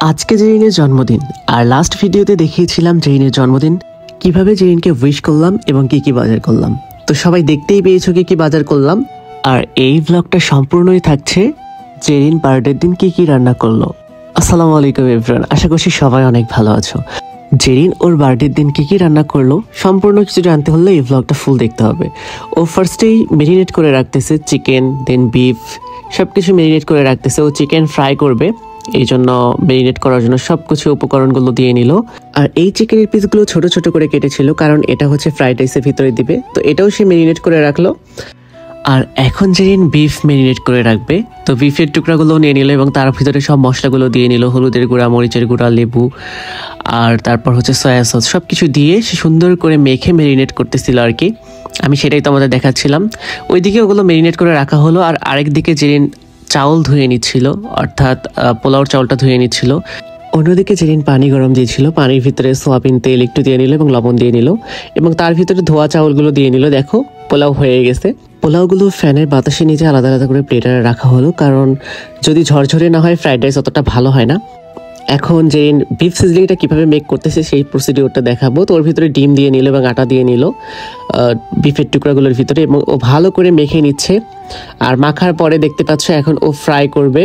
আজকে জেরিনের জন্মদিন আর লাস্ট ভিডিওতে দেখিয়েছিলাম জেরিনের জন্মদিন কিভাবে জেরিনকে উইশ করলাম এবং কি কি বাজার করলাম। তো সবাই দেখতেই পেয়েছো কি কি বাজার করলাম। আর এই ব্লগটা সম্পূর্ণই থাকছে জেরিন বার্থডের দিন কি কি রান্না করলো। আসসালামু আলাইকুম এভরিওয়ান, আশা করছি সবাই অনেক ভালো আছো। জেরিন ওর বার্থডের দিন কি কি রান্না করলো সম্পূর্ণ কিছু জানতে হলে এই ব্লগটা ফুল দেখতে হবে। ও ফার্স্টেই ম্যারিনেট করে রাখতেছে চিকেন, দেন বিফ, সব কিছু ম্যারিনেট করে রাখতেছে। ও চিকেন ফ্রাই করবে, এই জন্য ম্যারিনেট করার জন্য সব কিছু উপকরণগুলো দিয়ে নিল। আর এই চিকেনের পিসগুলো ছোট ছোট করে কেটেছিল, কারণ এটা হচ্ছে ফ্রাইড রাইসের ভিতরে দিবে, তো এটাও সে ম্যারিনেট করে রাখলো। আর এখন জেরিন বিফ ম্যারিনেট করে রাখবে, তো বিফের টুকরাগুলো নিয়ে নিল এবং তার ভিতরে সব মশলাগুলো দিয়ে নিল, হলুদের গুঁড়া, মরিচের গুঁড়া, লেবু, আর তারপর হচ্ছে সয়া সস, সব কিছু দিয়ে সে সুন্দর করে মেখে ম্যারিনেট করতেছিল আর কি। আমি সেটাই তোমাদের দেখাচ্ছিলাম। ওইদিকে ওগুলো ম্যারিনেট করে রাখা হলো, আর আরেকদিকে জেরিন চাউল ধুয়ে নিচ্ছিল, অর্থাৎ পোলাওর চাউলটা ধুয়ে নিচ্ছিল। অন্যদিকে জেরিন পানি গরম দিয়েছিল, পানির ভিতরে সোয়াবিন তেল একটু দিয়ে নিল এবং লবণ দিয়ে নিল এবং তার ভিতরে ধোয়া চাউলগুলো দিয়ে নিল। দেখো পোলাও হয়ে গেছে। পোলাওগুলো ফ্যানের বাতাসে নিচে আলাদা আলাদা করে প্লেটারে রাখা হলো, কারণ যদি ঝরঝরে না হয় ফ্রাইড রাইস অতটা ভালো হয় না। এখন জেরিন বিফ সিজলিংটা কীভাবে মেক করতেছে সেই প্রসিডিওরটা দেখাবো। তো ওর ভিতরে ডিম দিয়ে নিল এবং আটা দিয়ে নিল বিফের টুকরাগুলোর ভিতরে, এবং ও ভালো করে মেখে নিচ্ছে। আর মাখার পরে দেখতে পাচ্ছ এখন ও ফ্রাই করবে।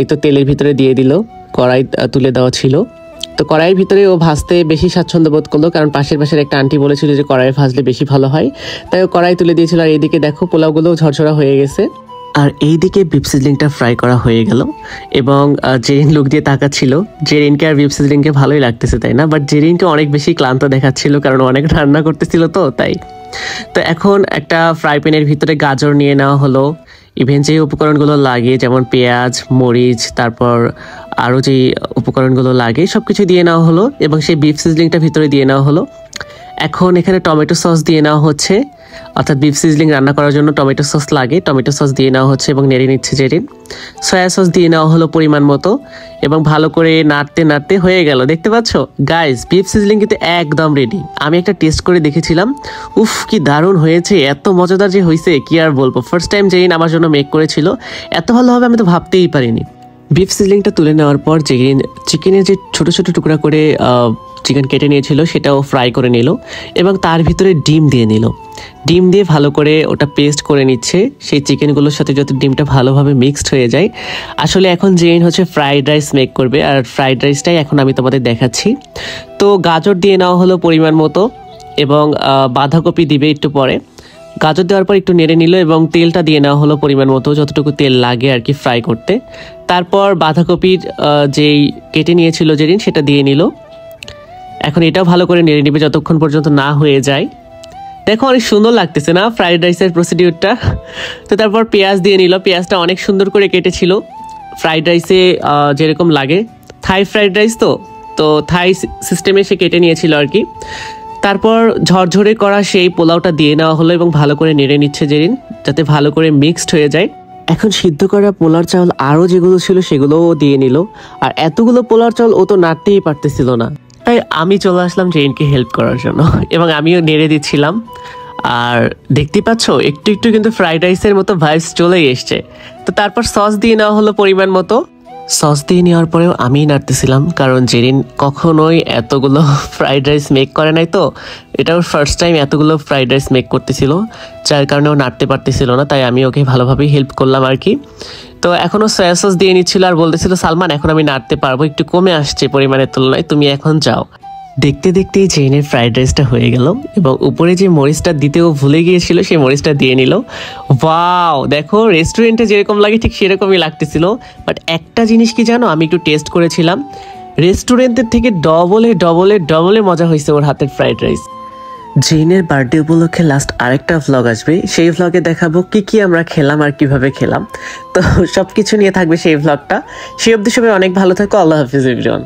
এই তো তেলের ভিতরে দিয়ে দিল, কড়াই তুলে দেওয়া ছিল, তো কড়াইয়ের ভিতরে ও ভাজতে বেশি স্বাচ্ছন্দ্য বোধ করলো, কারণ পাশের একটা আন্টি বলেছিল যে কড়াইয়ে ভাজলে বেশি ভালো হয়, তাই ও কড়াই তুলে দিয়েছিল। আর এইদিকে দেখো পোলাওগুলো ঝরঝরা হয়ে গেছে। আর এইদিকে বিফ সিজলিংটা ফ্রাই করা হয়ে গেল এবং জেরিন লুক দিয়ে তাকাচ্ছিল। জেরিনকে আর বিফ সিজলিংকে ভালোই লাগতেছে, তাই না? বাট জেরিনকে অনেক বেশি ক্লান্ত দেখাচ্ছিল, কারণ অনেক রান্না করতেছিল তো তাই। তো এখন একটা ফ্রাই প্যানের ভিতরে গাজর নিয়ে নেওয়া হলো, ইভেন যে উপকরণগুলো লাগে যেমন পেঁয়াজ, মরিচ, তারপর আরও যে উপকরণগুলো লাগে সব কিছু দিয়ে নেওয়া হলো এবং সেই বিফ সিজলিংটা ভিতরে দিয়ে নেওয়া হলো। এখন এখানে টমেটো সস দিয়ে নেওয়া হচ্ছে, অর্থাৎ বিফ সিজলিং রান্না করার জন্য টমেটো সস লাগে, টমেটো সস দিয়ে নেওয়া হচ্ছে এবং নেড়ে নিচ্ছে জেরিন। সয়া সস দিয়ে নেওয়া হলো পরিমাণ মতো এবং ভালো করে নাড়তে নাড়তে হয়ে গেল। দেখতে পাচ্ছ গাইস, বিফ সিজলিং কিন্তু একদম রেডি। আমি একটা টেস্ট করে দেখেছিলাম, উফ কি দারুণ হয়েছে, এত মজাদার যে হয়েছে কি আর বলবো। ফার্স্ট টাইম জেরিন আমার জন্য মেক করেছিল, এত ভালো হবে আমি তো ভাবতেই পারিনি। বিফ সিজলিংটা তুলে নেওয়ার পর জেরিন চিকেনের যে ছোট ছোট টুকরা করে চিকেন কেটে নিয়েছিল সেটাও ফ্রাই করে নিল এবং তার ভিতরে ডিম দিয়ে নিল। ডিম দিয়ে ভালো করে ওটা পেস্ট করে নিচ্ছে সেই চিকেনগুলোর সাথে, যাতে ডিমটা ভালোভাবে মিক্সড হয়ে যায়। আসলে এখন জেরিন হচ্ছে ফ্রাইড রাইস মেক করবে, আর ফ্রাইড রাইসটাই এখন আমি তোমাদের দেখাচ্ছি। তো গাজর দিয়ে নেওয়া হলো পরিমাণ মতো এবং বাঁধাকপি দিবে একটু পরে। গাজর দেওয়ার পর একটু নেড়ে নিল এবং তেলটা দিয়ে নেওয়া হলো পরিমাণ মতো, যতটুকু তেল লাগে আর কি ফ্রাই করতে। তারপর বাঁধাকপির যেই কেটে নিয়েছিল জেরিন সেটা দিয়ে নিল। এখন এটাও ভালো করে নেড়ে নিবে যতক্ষণ পর্যন্ত না হয়ে যায়। দেখো অনেক সুন্দর লাগতেছে না ফ্রাইড রাইসের প্রসিডিউরটা। তো তারপর পেঁয়াজ দিয়ে নিল, পেঁয়াজটা অনেক সুন্দর করে কেটেছিল, ফ্রাইড রাইসে যেরকম লাগে। থাই ফ্রাইড রাইস তো থাই সিস্টেমে সে কেটে নিয়েছিল আর কি। তারপর ঝরঝরে করা সেই পোলাওটা দিয়ে নেওয়া হলো এবং ভালো করে নেড়ে নিচ্ছে জেরিন, যাতে ভালো করে মিক্সড হয়ে যায়। এখন সিদ্ধ করা পোলার চাউল আরও যেগুলো ছিল সেগুলোও দিয়ে নিল। আর এতগুলো পোলার চাউল ও তো নাড়তেই পারতেছিল না, তাই আমি চলে আসলাম জেরিনকে হেল্প করার জন্য এবং আমিও নেড়ে দিচ্ছিলাম। আর দেখতেই পাচ্ছ একটু একটু কিন্তু ফ্রাইড রাইসের মতো ভাইবস চলেই এসছে। তো তারপর সস দিয়ে নেওয়া হলো পরিমাণ মতো। সস দিয়ে নেওয়ার পরেও আমিই নাড়তেছিলাম, কারণ জেরিন কখনোই এতগুলো ফ্রাইড রাইস মেক করে নাই, তো এটাও ফার্স্ট টাইম এতগুলো ফ্রাইড রাইস মেক করতেছিল, যার কারণে ও নাড়তে পারতেছিল না, তাই আমি ওকে ভালোভাবেই হেল্প করলাম আর কি। তো এখনও সয়া সস দিয়ে নিচ্ছিল আর বলতেছিল, সালমান এখন আমি নাড়তে পারবো, একটু কমে আসছে পরিমাণের তুলনায়, তুমি এখন যাও। দেখতে দেখতেই জেরিনের ফ্রাইড রাইসটা হয়ে গেল এবং উপরে যে মরিচটা দিতেও ভুলে গিয়েছিল সেই মরিচটা দিয়ে নিল। ওয়াও, দেখো রেস্টুরেন্টে যেরকম লাগে ঠিক সেরকমই লাগতেছিল। বাট একটা জিনিস কি জানো, আমি একটু টেস্ট করেছিলাম, রেস্টুরেন্টের থেকে ডবলে ডবলে ডবলে মজা হয়েছে ওর হাতের ফ্রাইড রাইস। জেরিনের বার্থডে উপলক্ষে লাস্ট আরেকটা ভ্লগ আসবে, সেই ভ্লগে দেখাবো কি কি আমরা খেলাম আর কিভাবে খেলাম। তো সব কিছু নিয়ে থাকবে সেই ভ্লগটা। সেই অবধি সবাই অনেক ভালো থাকো। আল্লাহ হাফিজ এভরিওয়ান।